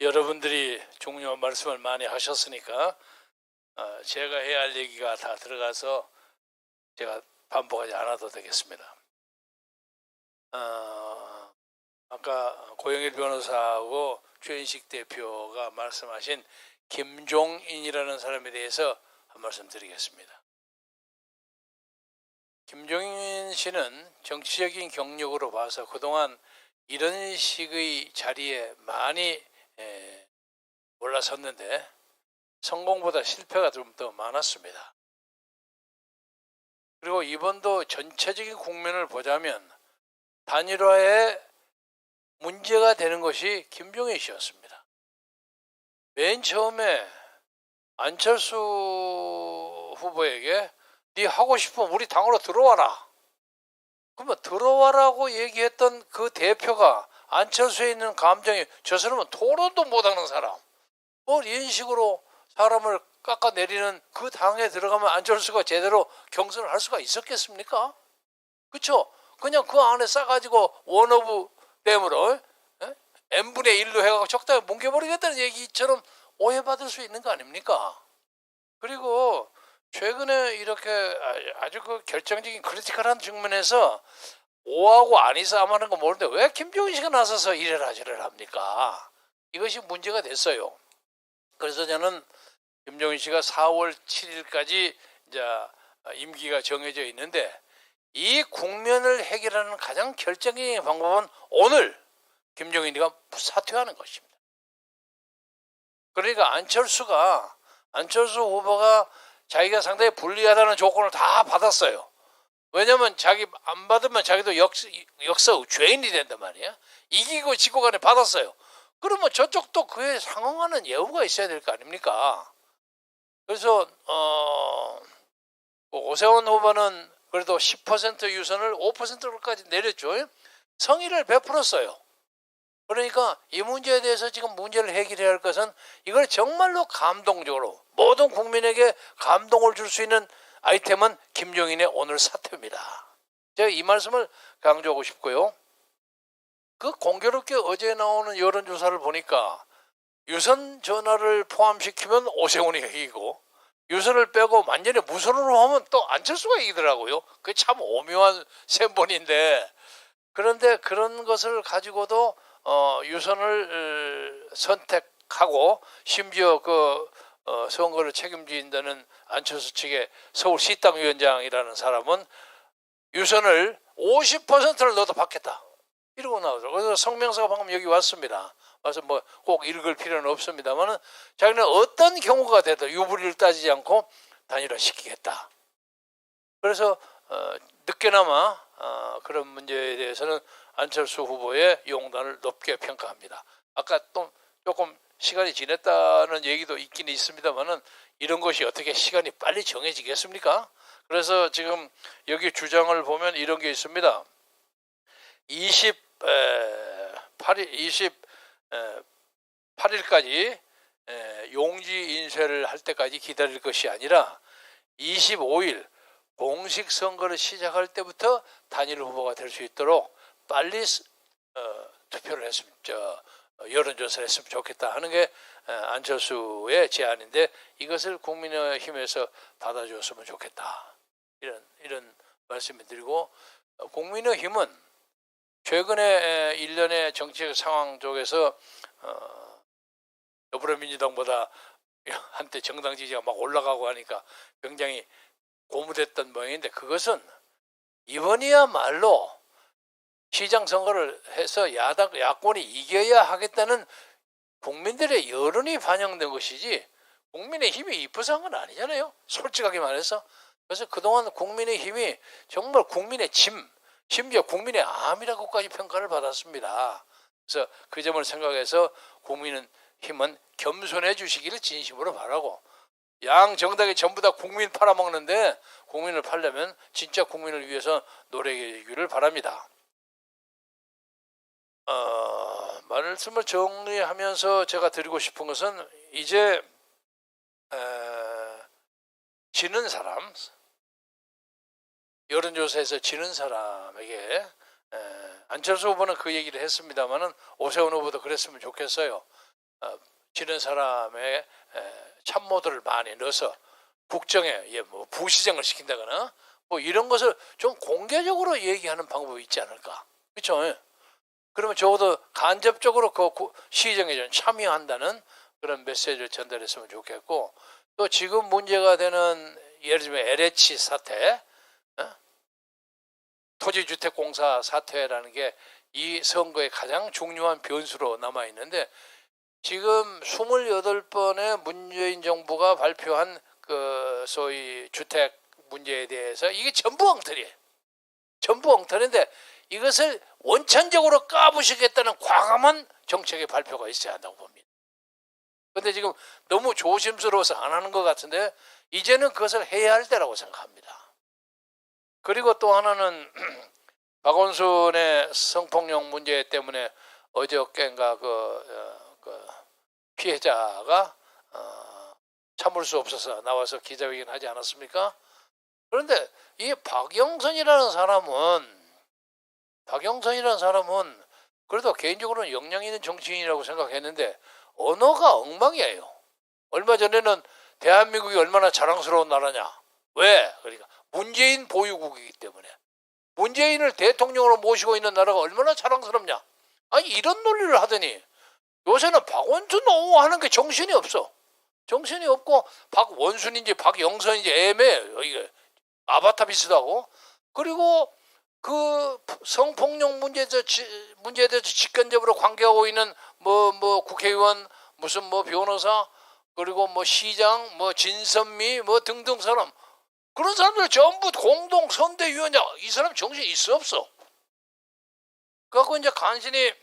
여러분들이 중요한 말씀을 많이 하셨으니까 제가 해야 할 얘기가 다 들어가서 제가 반복하지 않아도 되겠습니다. 아까 고영일 변호사하고 최인식 대표가 말씀하신 김종인이라는 사람에 대해서 한 말씀 드리겠습니다. 김종인 씨는 정치적인 경력으로 봐서 그동안 이런 식의 자리에 많이 올라섰는데 성공보다 실패가 좀 더 많았습니다. 그리고 이번도 전체적인 국면을 보자면 단일화에 문제가 되는 것이 김종인 씨였습니다. 맨 처음에 안철수 후보에게 네 하고 싶으면 우리 당으로 들어와라. 그러면 들어와라고 얘기했던 그 대표가 안철수에 있는 감정이 저 사람은 토론도 못하는 사람. 뭘 이런 식으로 사람을 깎아내리는 그 당에 들어가면 안철수가 제대로 경선을 할 수가 있었겠습니까? 그렇죠? 그냥 그 안에 싸가지고 원오브 댐으로 n분의 1로 해가지고 적당히 뭉개버리겠다는 얘기처럼 오해받을 수 있는 거 아닙니까? 그리고 최근에 이렇게 아주 그 결정적인 크리티컬한 측면에서 오하고 아니 싸움하는 거 모르는데 왜 김종인 씨가 나서서 이래라 저래라 합니까? 이것이 문제가 됐어요. 그래서 저는 김종인 씨가 4월 7일까지 이제 임기가 정해져 있는데 이 국면을 해결하는 가장 결정적인 방법은 오늘 김종인이가 사퇴하는 것입니다. 그러니까 안철수 후보가 자기가 상당히 불리하다는 조건을 다 받았어요. 왜냐면 자기 안 받으면 자기도 역사 죄인이 된단 말이야. 이기고 지고 간에 받았어요. 그러면 저쪽도 그에 상응하는 예우가 있어야 될 거 아닙니까? 그래서 오세훈 후보는 그래도 10% 유선을 5%까지 내렸죠. 성의를 베풀었어요. 그러니까 이 문제에 대해서 지금 문제를 해결해야 할 것은 이걸 정말로 감동적으로 모든 국민에게 감동을 줄 수 있는 아이템은 김종인의 오늘 사퇴입니다. 제가 이 말씀을 강조하고 싶고요. 그 공교롭게 어제 나오는 여론조사를 보니까 유선 전화를 포함시키면 오세훈이 이기고 유선을 빼고 완전히 무선으로 하면 또 안철수가 이기더라고요. 그게 참 오묘한 셈본인데 그런데 그런 것을 가지고도 유선을 선택하고 심지어 그 선거를 책임진다는 안철수 측의 서울시당위원장이라는 사람은 유선을 50%를 넣어도 받겠다 이러고 나오더라고요. 그래서 성명서가 방금 여기 왔습니다. 와서 뭐 꼭 읽을 필요는 없습니다만 자기는 어떤 경우가 돼도 유불리를 따지지 않고 단일화시키겠다. 그래서 늦게나마 그런 문제에 대해서는 안철수 후보의 용단을 높게 평가합니다. 아까 또 조금 시간이 지났다는 얘기도 있긴 있습니다만은 이런 것이 어떻게 시간이 빨리 정해지겠습니까? 그래서 지금 여기 주장을 보면 이런 게 있습니다. 28일까지 용지 인쇄를 할 때까지 기다릴 것이 아니라 25일 공식 선거를 시작할 때부터 단일 후보가 될 수 있도록 빨리 투표를 했으면 여론조사를 했으면 좋겠다 하는 게 안철수의 제안인데 이것을 국민의힘에서 받아줬으면 좋겠다 이런 말씀을 드리고 국민의힘은 최근에 일련의 정치적 상황 속에서 더불어민주당보다 한때 정당 지지가 막 올라가고 하니까 굉장히 고무됐던 모양인데 그것은 이번이야말로 시장 선거를 해서 야권이 이겨야 하겠다는 국민들의 여론이 반영된 것이지 국민의힘이 이뻐서 한 건 아니잖아요. 솔직하게 말해서. 그래서 그동안 국민의힘이 정말 국민의 심지어 국민의 암이라고까지 평가를 받았습니다. 그래서 그 점을 생각해서 국민의힘은 겸손해 주시기를 진심으로 바라고 양 정당이 전부 다 국민 팔아먹는데 국민을 팔려면 진짜 국민을 위해서 노력해 주기를 바랍니다. 말씀을 정리하면서 제가 드리고 싶은 것은 이제 지는 사람 여론조사에서 지는 사람에게 안철수 후보는 그 얘기를 했습니다만은 오세훈 후보도 그랬으면 좋겠어요. 지는 사람의 참모들을 많이 넣어서 국정에 뭐 부시정을 시킨다거나 뭐 이런 것을 좀 공개적으로 얘기하는 방법이 있지 않을까. 그렇죠? 그러면 적어도 간접적으로 그 시정에 좀 참여한다는 그런 메시지를 전달했으면 좋겠고, 또 지금 문제가 되는 예를 들면 LH 사태, 토지주택공사 사태라는 게 이 선거의 가장 중요한 변수로 남아있는데, 지금 28번의 문재인 정부가 발표한 그 소위 주택 문제에 대해서 이게 전부 엉터리예요. 전부 엉터리인데 이것을 원천적으로 까부시겠다는 과감한 정책의 발표가 있어야 한다고 봅니다. 그런데 지금 너무 조심스러워서 안 하는 것 같은데 이제는 그것을 해야 할 때라고 생각합니다. 그리고 또 하나는 박원순의 성폭력 문제 때문에 어저께인가 그 피해자가 참을 수 없어서 나와서 기자회견 하지 않았습니까? 그런데 이 박영선이라는 사람은 그래도 개인적으로는 역량 있는 정치인이라고 생각했는데 언어가 엉망이에요. 얼마 전에는 대한민국이 얼마나 자랑스러운 나라냐. 왜? 그러니까 문재인 보유국이기 때문에. 문재인을 대통령으로 모시고 있는 나라가 얼마나 자랑스럽냐. 아니 이런 논리를 하더니 요새는 박원순 하는 게 정신이 없어. 정신이 없고 박원순인지 박영선인지 애매해요. 이게 아바타 비슷하고. 그리고 그 성폭력 문제에 대해서 직간접으로 관계하고 있는 뭐 국회의원, 무슨 뭐 변호사, 그리고 뭐 시장, 뭐 진선미 뭐 등등 사람, 그런 사람들 전부 공동 선대위원장. 이 사람 정신이 있어 없어? 그래갖고 이제 간신히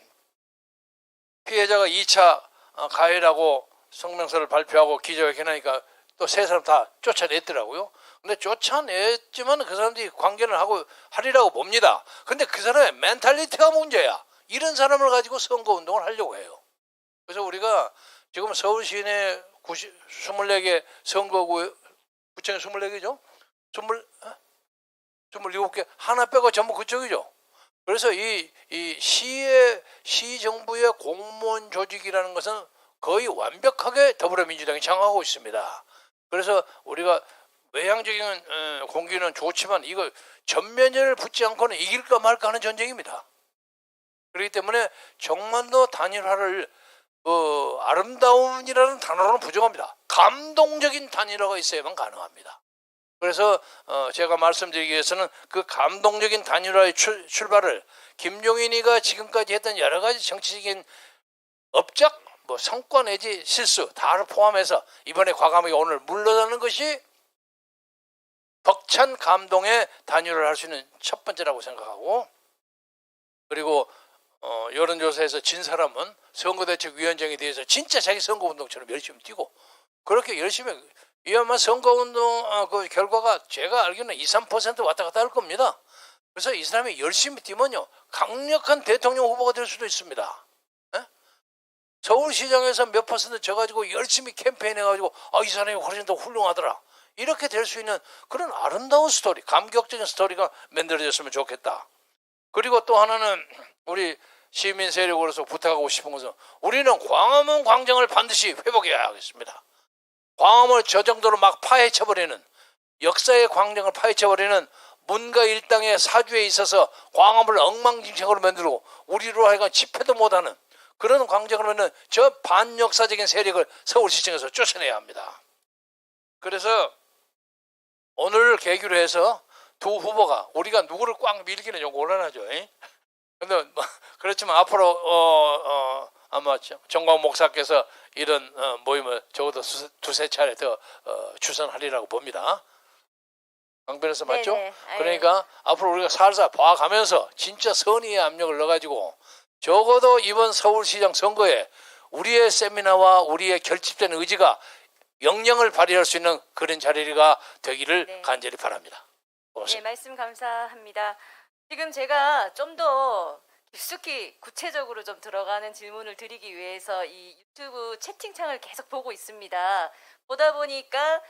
피해자가 2차 가해라고 성명서를 발표하고 기자회견하니까 또 세 사람 다 쫓아냈더라고요. 근데 쫓아냈지만 그 사람들이 관계를 하리라고 봅니다. 근데 그 사람의 멘탈리티가 문제야. 이런 사람을 가지고 선거운동을 하려고 해요. 그래서 우리가 지금 서울 시내 24개 선거구, 구청에 24개죠? 27개 하나 빼고 전부 그쪽이죠. 그래서 이 시정부의 공무원 조직이라는 것은 거의 완벽하게 더불어민주당이 장악하고 있습니다. 그래서 우리가 외향적인 공기는 좋지만 이거 전면전을 붙지 않고는 이길까 말까 하는 전쟁입니다. 그렇기 때문에 정말로 단일화를 아름다움이라는 단어로는 부정합니다. 감동적인 단일화가 있어야만 가능합니다. 그래서 제가 말씀드리기 위해서는 그 감동적인 단일화의 출발을 김종인이가 지금까지 했던 여러 가지 정치적인 업적, 뭐 성과 내지 실수 다를 포함해서 이번에 과감하게 오늘 물러나는 것이 벅찬 감동의 단일화를 할 수 있는 첫 번째라고 생각하고, 그리고 여론조사에서 진 사람은 선거대책위원장에 대해서 진짜 자기 선거운동처럼 열심히 뛰고, 그렇게 열심히 이야만 선거운동 그 결과가 제가 알기로는 2~3% 왔다 갔다 할 겁니다. 그래서 이 사람이 열심히 뛰면요 강력한 대통령 후보가 될 수도 있습니다. 에? 서울시장에서 몇 퍼센트 져가지고 열심히 캠페인 해가지고 이 사람이 훨씬 더 훌륭하더라, 이렇게 될 수 있는 그런 아름다운 스토리, 감격적인 스토리가 만들어졌으면 좋겠다. 그리고 또 하나는 우리 시민 세력으로서 부탁하고 싶은 것은 우리는 광화문 광장을 반드시 회복해야 하겠습니다. 광화문을 저 정도로 막 파헤쳐버리는, 역사의 광장을 파헤쳐버리는 문가 일당의 사주에 있어서 광화문을 엉망진창으로 만들고 우리로 하여금 집회도 못하는 그런 광장을 만드는 저 반역사적인 세력을 서울시청에서 쫓아내야 합니다. 그래서 오늘 계기로 해서 두 후보가 우리가 누구를 꽉 밀기는 좀 곤란하죠. 근데 그렇지만 앞으로 아마 정광 목사께서 이런 모임을 적어도 두세 차례 더 주선하리라고 봅니다. 강 변호사 맞죠? 네네. 그러니까 앞으로 우리가 살살 봐가면서 진짜 선의의 압력을 넣어가지고 적어도 이번 서울시장 선거에 우리의 세미나와 우리의 결집된 의지가 역량을 발휘할 수 있는 그런 자리가 되기를 네. 간절히 바랍니다. 네, 고맙습니다. 말씀 감사합니다. 지금 제가 좀 더 깊숙이 구체적으로 좀 들어가는 질문을 드리기 위해서 이 유튜브 채팅창을 계속 보고 있습니다. 보다 보니까